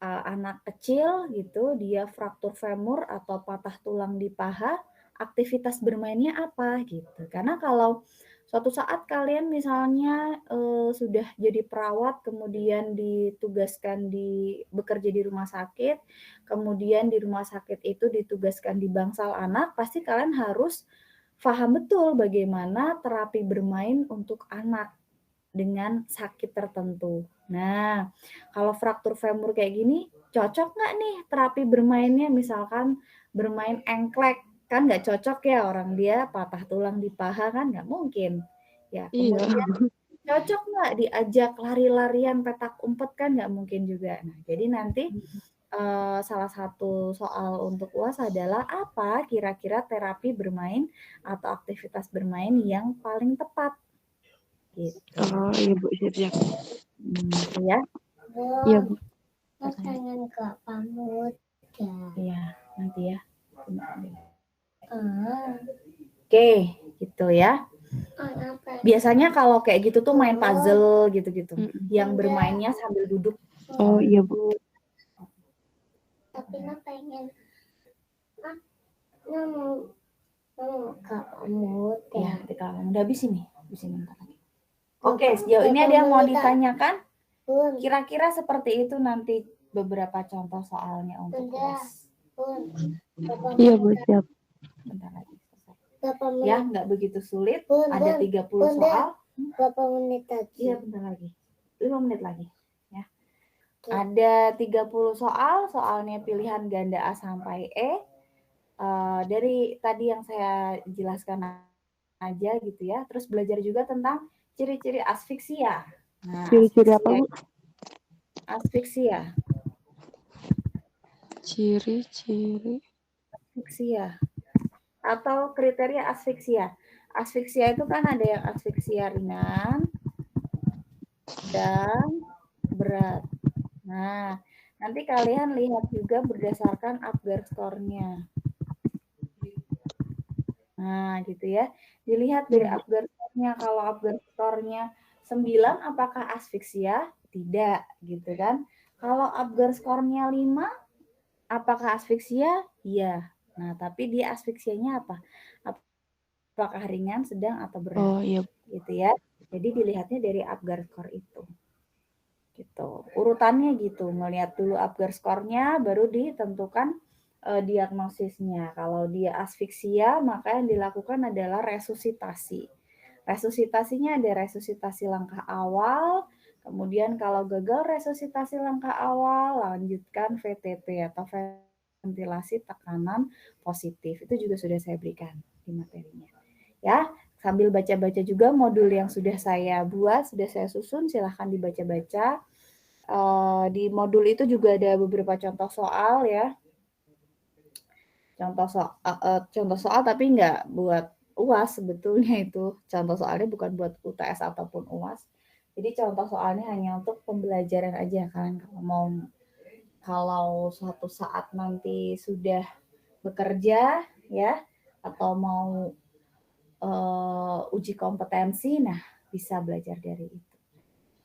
anak kecil gitu, dia fraktur femur atau patah tulang di paha, aktivitas bermainnya apa gitu. Karena kalau suatu saat kalian misalnya sudah jadi perawat, kemudian ditugaskan bekerja di rumah sakit, kemudian di rumah sakit itu ditugaskan di bangsal anak, pasti kalian harus paham betul bagaimana terapi bermain untuk anak dengan sakit tertentu. Nah, kalau fraktur femur kayak gini, cocok nggak nih terapi bermainnya? Misalkan bermain engklek, kan nggak cocok ya, orang dia patah tulang di paha kan nggak mungkin. Ya, Iya. kemudian cocok nggak diajak lari-larian petak umpet kan nggak mungkin juga. Nah, jadi nanti salah satu soal untuk UAS adalah apa kira-kira terapi bermain atau aktivitas bermain yang paling tepat. Gitu. Oh iya Bu, siap-siap. Gitu ya. Iya Bu. Saya pengen ke pamut ya. Iya, nanti ya. Ah, Oke, gitu ya. apa? Biasanya kalau kayak gitu tuh main puzzle gitu-gitu. Mm-mm. Yang bermainnya sambil duduk. Oh iya Bu. Tapi pengen mau ke pamut Ya, ya. kita udah habis ini. Habis ini bentar lagi. Oke, sejauh ini ada yang mau ditanyakan? Bun, Kira-kira seperti itu nanti beberapa contoh soalnya untuk Bunda. UAS. bun. Iya Bu, siap. Bentar lagi selesai. Berapa Ya, menit? nggak begitu sulit. Bun, Ada 30 Bunda. soal. Berapa menit lagi? Iya, bentar lagi. 5 menit lagi. Ya. Ada 30 soal, soalnya pilihan ganda A sampai E. Dari tadi yang saya jelaskan aja gitu ya. Terus belajar juga tentang ciri-ciri asfiksia. Nah, Ciri-ciri apa Bu? Asfiksia. Ciri-ciri. Asfiksia. Atau kriteria asfiksia. Asfiksia itu kan ada yang asfiksia ringan dan berat. Nah, nanti kalian lihat juga berdasarkan Apgar score-nya. Nah, gitu ya. Dilihat dari Apgar score-nya. Kalau Apgar score-nya 9, apakah asfiksia? Tidak, gitu kan. Kalau Apgar score-nya 5, apakah asfiksia? Iya. Nah, tapi dia asfiksianya apa? Apakah ringan, sedang, atau berat? Oh iya. Gitu ya. Jadi dilihatnya dari Apgar score itu. Gitu. Urutannya gitu. Ngelihat dulu Apgar score-nya, baru ditentukan diagnosisnya. Kalau dia asfiksia, maka yang dilakukan adalah resusitasi. Resusitasinya ada resusitasi langkah awal, kemudian kalau gagal resusitasi langkah awal, lanjutkan VTP atau ventilasi tekanan positif. Itu juga sudah saya berikan di materinya. Ya, sambil baca-baca juga modul yang sudah saya buat, sudah saya susun, silahkan dibaca-baca. Di modul itu juga ada beberapa contoh soal ya. Contoh soal tapi nggak buat UAS sebetulnya itu. Contoh soalnya bukan buat UTS ataupun UAS. Jadi contoh soalnya hanya untuk pembelajaran aja. Kalian kalau suatu saat nanti sudah bekerja ya atau mau uji kompetensi, nah bisa belajar dari itu.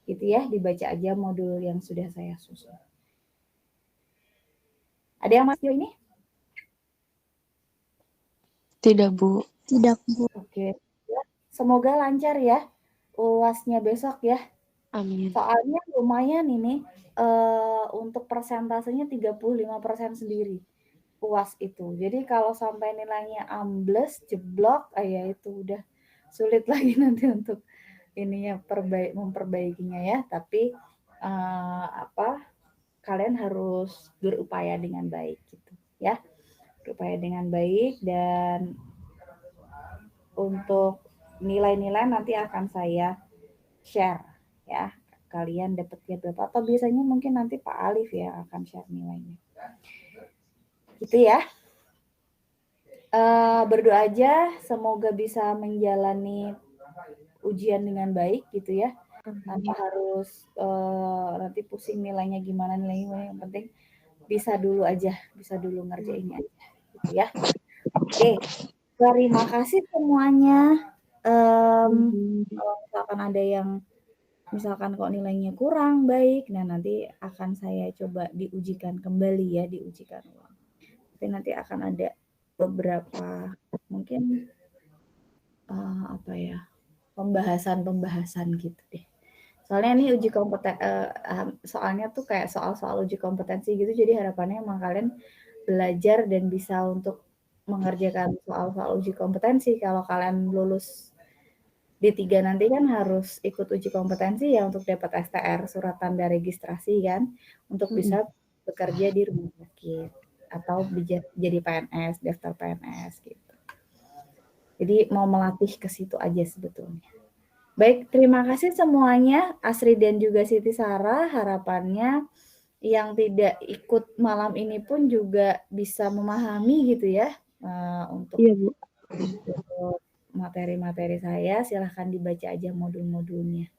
Gitu ya, dibaca aja modul yang sudah saya susun. Ada yang masih ini? Tidak Bu. Tidak, Bu. Oke. Ya, semoga lancar ya UASnya besok ya. Amin. Soalnya lumayan ini untuk persentasenya 35% sendiri UAS itu. Jadi kalau sampai nilainya ambles, jeblok, ya itu udah sulit lagi nanti untuk ininya memperbaikinya ya. Tapi kalian harus berupaya dengan baik gitu ya. Berupaya dengan baik, dan untuk nilai-nilai nanti akan saya share ya. Kalian dapatnya berapa, atau biasanya mungkin nanti Pak Alif ya akan share nilainya. Gitu ya. Berdoa aja semoga bisa menjalani ujian dengan baik gitu ya. Tanpa harus nanti pusing nilainya gimana, yang penting bisa dulu ngerjainnya aja gitu ya. Oke, terima kasih semuanya. Kalau misalkan ada yang misalkan kok nilainya kurang baik, nah nanti akan saya coba diujikan kembali ya, diujikan ulang. Tapi nanti akan ada beberapa mungkin pembahasan gitu deh. Soalnya ini uji soalnya tuh kayak soal-soal uji kompetensi gitu, jadi harapannya emang kalian belajar dan bisa untuk mengerjakan soal-soal uji kompetensi. Kalau kalian lulus D3 nanti kan harus ikut uji kompetensi ya untuk dapat STR, surat tanda registrasi kan, untuk bisa bekerja di rumah sakit atau jadi PNS, daftar PNS gitu. Jadi mau melatih ke situ aja sebetulnya. Baik, terima kasih semuanya, Asri dan juga Siti Sarah. Harapannya yang tidak ikut malam ini pun juga bisa memahami gitu ya, untuk Iya, Bu. materi-materi saya. Silahkan dibaca aja modul-modulnya.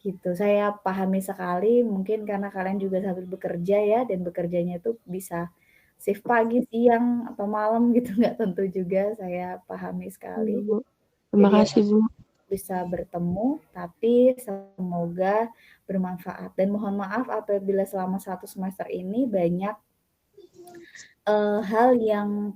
Gitu. Saya pahami sekali, mungkin karena kalian juga sambil bekerja ya, dan bekerjanya itu bisa shift pagi, siang, atau malam gitu, nggak tentu juga. Saya pahami sekali. Iya, Bu. Terima kasih, Bu. Bisa bertemu, tapi semoga bermanfaat. Dan mohon maaf apabila selama 1 semester ini banyak hal yang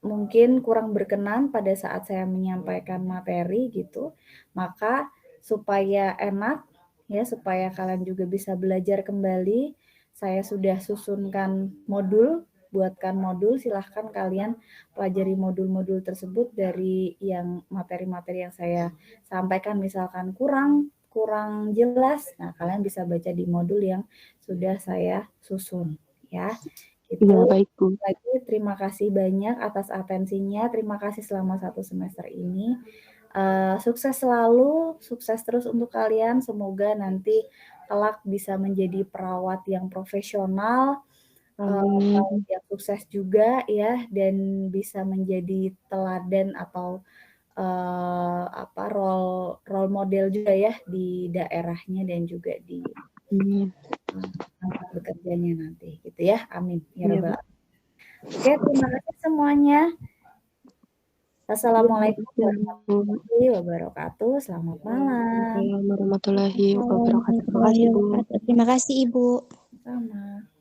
mungkin kurang berkenan pada saat saya menyampaikan materi gitu. Maka supaya enak ya, supaya kalian juga bisa belajar kembali, saya sudah susunkan modul, buatkan modul, silahkan kalian pelajari modul-modul tersebut dari yang materi-materi yang saya sampaikan. Misalkan kurang jelas, nah kalian bisa baca di modul yang sudah saya susun ya. Gitu. Iya, baik, Bu. Lagi terima kasih banyak atas atensinya, terima kasih selama 1 semester ini. Sukses selalu, sukses terus untuk kalian. Semoga nanti kelak bisa menjadi perawat yang profesional, yang sukses juga ya, dan bisa menjadi teladan atau role model juga ya di daerahnya dan juga di tempat bekerjanya nanti gitu ya. Amin ya rabbal alamin. Oke, terima kasih semuanya. Assalamualaikum warahmatullahi wabarakatuh. Selamat malam. Warahmatullahi wabarakatuh. Terima kasih, Bu. Terima kasih, Ibu. Sama.